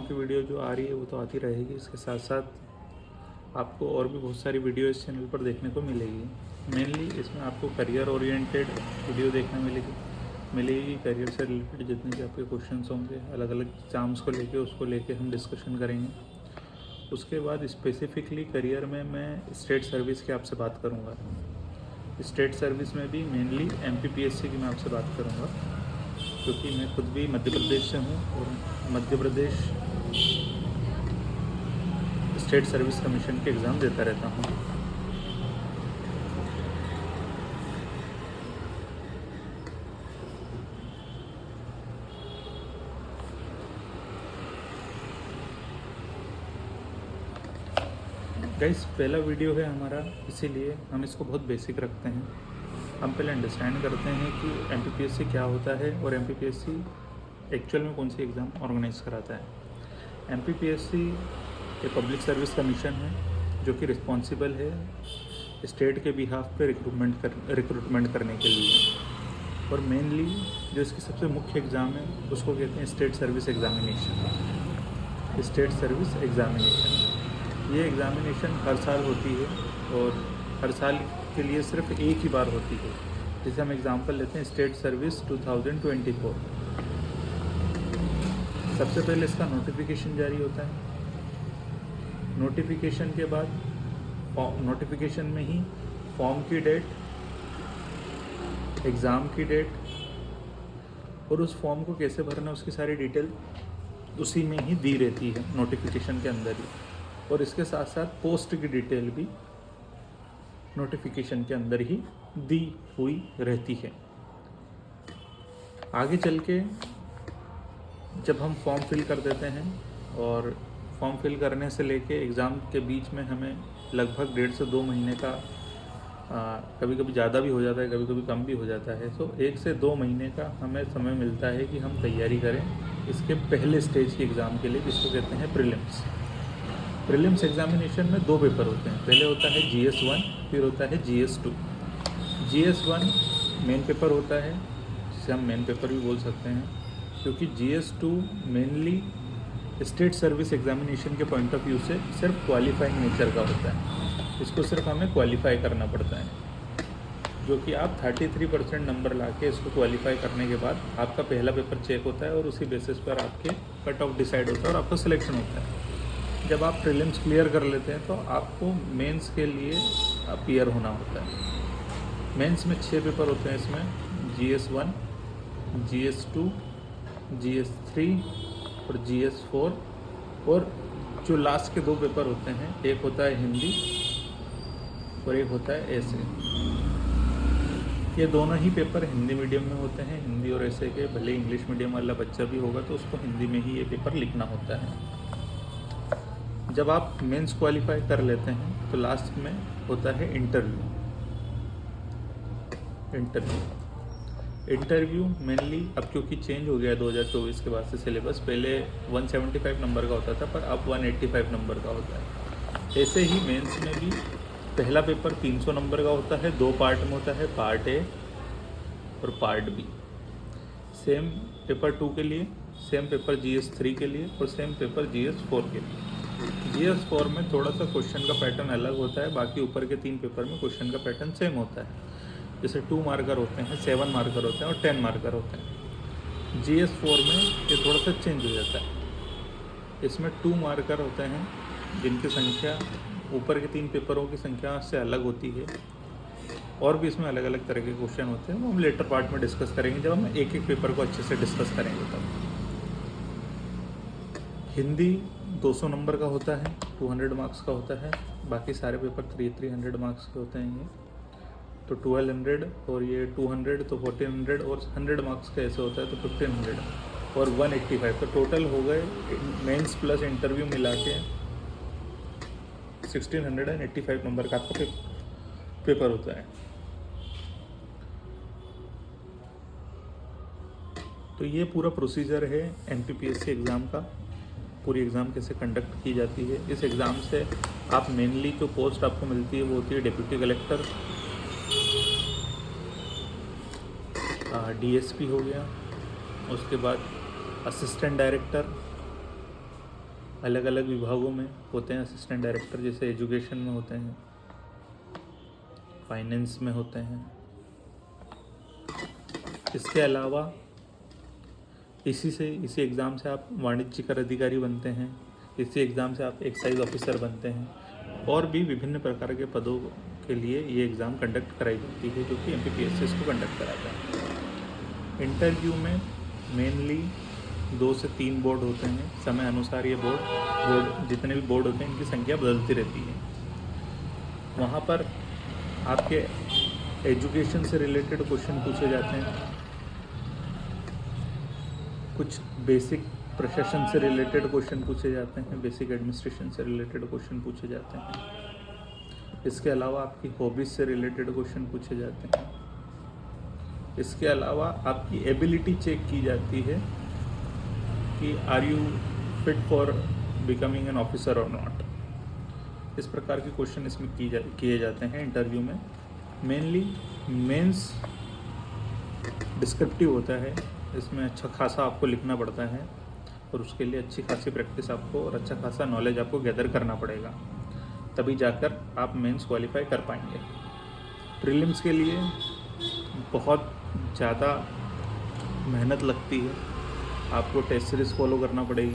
की वीडियो जो आ रही है वो तो आती रहेगी, इसके साथ साथ आपको और भी बहुत सारी वीडियो इस चैनल पर देखने को मिलेगी। मेनली इसमें आपको करियर ओरिएंटेड वीडियो देखने मिलेगी। करियर से रिलेटेड जितने भी आपके क्वेश्चंस होंगे, अलग अलग एग्ज़ाम्स को लेके उसको लेके हम डिस्कशन करेंगे। उसके बाद स्पेसिफिकली करियर में मैं स्टेट सर्विस की आपसे बात करूँगा। स्टेट सर्विस में भी मेनली MPPSC की मैं आपसे बात करूँगा, क्योंकि मैं खुद भी मध्य प्रदेश से हूँ और Madhya Pradesh state service commission के एग्ज़ाम देता रहता हूँ। गाइस, पहला वीडियो है हमारा, इसीलिए हम इसको बहुत बेसिक रखते हैं। हम पहले अंडरस्टैंड करते हैं कि MPPSC क्या होता है और MPPSC एक्चुअल में कौन सी एग्ज़ाम ऑर्गेनाइज कराता है। MPPSC एक पब्लिक सर्विस कमीशन है जो कि रिस्पॉन्सिबल है स्टेट के बिहाफ पे रिक्रूटमेंट करने के लिए। और मेनली जो इसकी सबसे मुख्य एग्ज़ाम है उसको कहते हैं state service examination. State service examination ये एग्ज़ामिनेशन हर साल होती है और हर साल के लिए सिर्फ एक ही बार होती है। जैसे हम एग्ज़ाम्पल लेते हैं स्टेट सर्विस 2024। सबसे पहले इसका नोटिफिकेशन जारी होता है। नोटिफिकेशन के बाद नोटिफिकेशन में ही फॉर्म की डेट, एग्ज़ाम की डेट और उस फॉर्म को कैसे भरना उसकी सारी डिटेल उसी में ही दी रहती है, नोटिफिकेशन के अंदर ही। और इसके साथ साथ पोस्ट की डिटेल भी नोटिफिकेशन के अंदर ही दी हुई रहती है। आगे चल के जब हम फॉर्म फिल कर देते हैं और फॉर्म फिल करने से लेके एग्ज़ाम के बीच में हमें लगभग 1.5 से 2 महीने का कभी कभी ज़्यादा भी हो जाता है, कभी कभी कम भी हो जाता है। तो 1 से 2 महीने का हमें समय मिलता है कि हम तैयारी करें इसके पहले स्टेज के एग्ज़ाम के लिए, जिसको कहते हैं प्रीलिम्स। प्रीलिम्स एग्ज़ामिनेशन में 2 पेपर होते हैं। पहले होता है GS1, फिर होता है GS2। GS1 मेन पेपर होता है, जिसे हम मेन पेपर भी बोल सकते हैं, क्योंकि GS2 mainly state service examination के पॉइंट ऑफ व्यू से सिर्फ क्वालिफाइंग नेचर का होता है। इसको सिर्फ हमें क्वालिफाई करना पड़ता है, जो कि आप 33% नंबर ला के इसको क्वालिफाई करने के बाद आपका पहला पेपर चेक होता है और उसी बेसिस पर आपके कट ऑफ डिसाइड होता है और आपका सिलेक्शन होता है। जब आप प्रीलिम्स क्लियर कर लेते हैं तो आपको मेंस के लिए अपीयर होना होता है। मेंस में 6 पेपर होते हैं। इसमें GS1, GS2, GS3 और GS4, और जो लास्ट के 2 पेपर होते हैं, एक होता है हिंदी और एक होता है ऐसे। ये दोनों ही पेपर हिंदी मीडियम में होते हैं। हिंदी और ऐसे के भले इंग्लिश मीडियम वाला बच्चा भी होगा तो उसको हिंदी में ही ये पेपर लिखना होता है। जब आप मेंस क्वालिफाई कर लेते हैं तो लास्ट में होता है इंटरव्यू मेनली अब क्योंकि चेंज हो गया है 2024 के बाद से सिलेबस, पहले 175 नंबर का होता था पर अब 185 नंबर का होता है। ऐसे ही मेंस में भी पहला पेपर 300 नंबर का होता है, 2 पार्ट में होता है, पार्ट ए और पार्ट बी। सेम पेपर 2 के लिए, सेम पेपर GS3 के लिए और सेम पेपर GS4 के लिए। GS4 में थोड़ा सा क्वेश्चन का पैटर्न अलग होता है, बाकी ऊपर के 3 पेपर में क्वेश्चन का पैटर्न सेम होता है। जैसे 2 मार्कर होते हैं, 7 मार्कर होते हैं और 10 मार्कर होते हैं। GS4 में ये थोड़ा सा चेंज हो जाता है। इसमें 2 मार्कर होते हैं जिनकी संख्या ऊपर के 3 पेपरों की संख्या से अलग होती है, और भी इसमें अलग अलग तरह के क्वेश्चन होते हैं। वो हम लेटर पार्ट में डिस्कस करेंगे जब हम एक एक पेपर को अच्छे से डिस्कस करेंगे। तब हिंदी 200 नंबर का होता है, 200 मार्क्स का होता है। बाकी सारे पेपर 300 मार्क्स के होते हैं। ये तो 1200 और ये 200 तो 1400 और 100 मार्क्स का ऐसे होता है तो 1500 और 185। तो टोटल हो गए मेंस प्लस इंटरव्यू मिला के 1685 नंबर का आपका पेपर होता है। तो ये पूरा प्रोसीजर है MPPSC एग्ज़ाम का। पूरी एग्ज़ाम कैसे कंडक्ट की जाती है। इस एग्ज़ाम से आप मेनली जो पोस्ट आपको मिलती है वो होती है डिप्टी कलेक्टर, DSP हो गया, उसके बाद असिस्टेंट डायरेक्टर, अलग अलग विभागों में होते हैं असिस्टेंट डायरेक्टर, जैसे एजुकेशन में होते हैं, फाइनेंस में होते हैं। इसके अलावा इसी एग्ज़ाम से आप वाणिज्यकर अधिकारी बनते हैं, इसी एग्ज़ाम से आप एक्साइज ऑफिसर बनते हैं, और भी विभिन्न प्रकार के पदों के लिए ये एग्ज़ाम कंडक्ट कराई जाती है, जो कि MPPSS को कंडक्ट कराता है। इंटरव्यू में मेनली 2 से 3 बोर्ड होते हैं। समय अनुसार ये बोर्ड जितने भी बोर्ड होते हैं इनकी संख्या बदलती रहती है। वहाँ पर आपके एजुकेशन से रिलेटेड क्वेश्चन पूछे जाते हैं, कुछ बेसिक प्रशासन से रिलेटेड क्वेश्चन पूछे जाते हैं, बेसिक एडमिनिस्ट्रेशन से रिलेटेड क्वेश्चन पूछे जाते हैं। इसके अलावा आपकी हॉबीज़ से रिलेटेड क्वेश्चन पूछे जाते हैं। इसके अलावा आपकी एबिलिटी चेक की जाती है कि are you fit for becoming an officer और नॉट। इस प्रकार के क्वेश्चन इसमें किए जाते हैं इंटरव्यू में। मेनली मेंस डिस्क्रिप्टिव होता है, इसमें अच्छा खासा आपको लिखना पड़ता है और उसके लिए अच्छी खासी प्रैक्टिस आपको और अच्छा खासा नॉलेज आपको गैदर करना पड़ेगा, तभी जाकर आप मेंस क्वालिफाई कर पाएंगे। प्रीलिम्स के लिए बहुत ज़्यादा मेहनत लगती है, आपको टेस्ट सीरीज़ फॉलो करना पड़ेगी।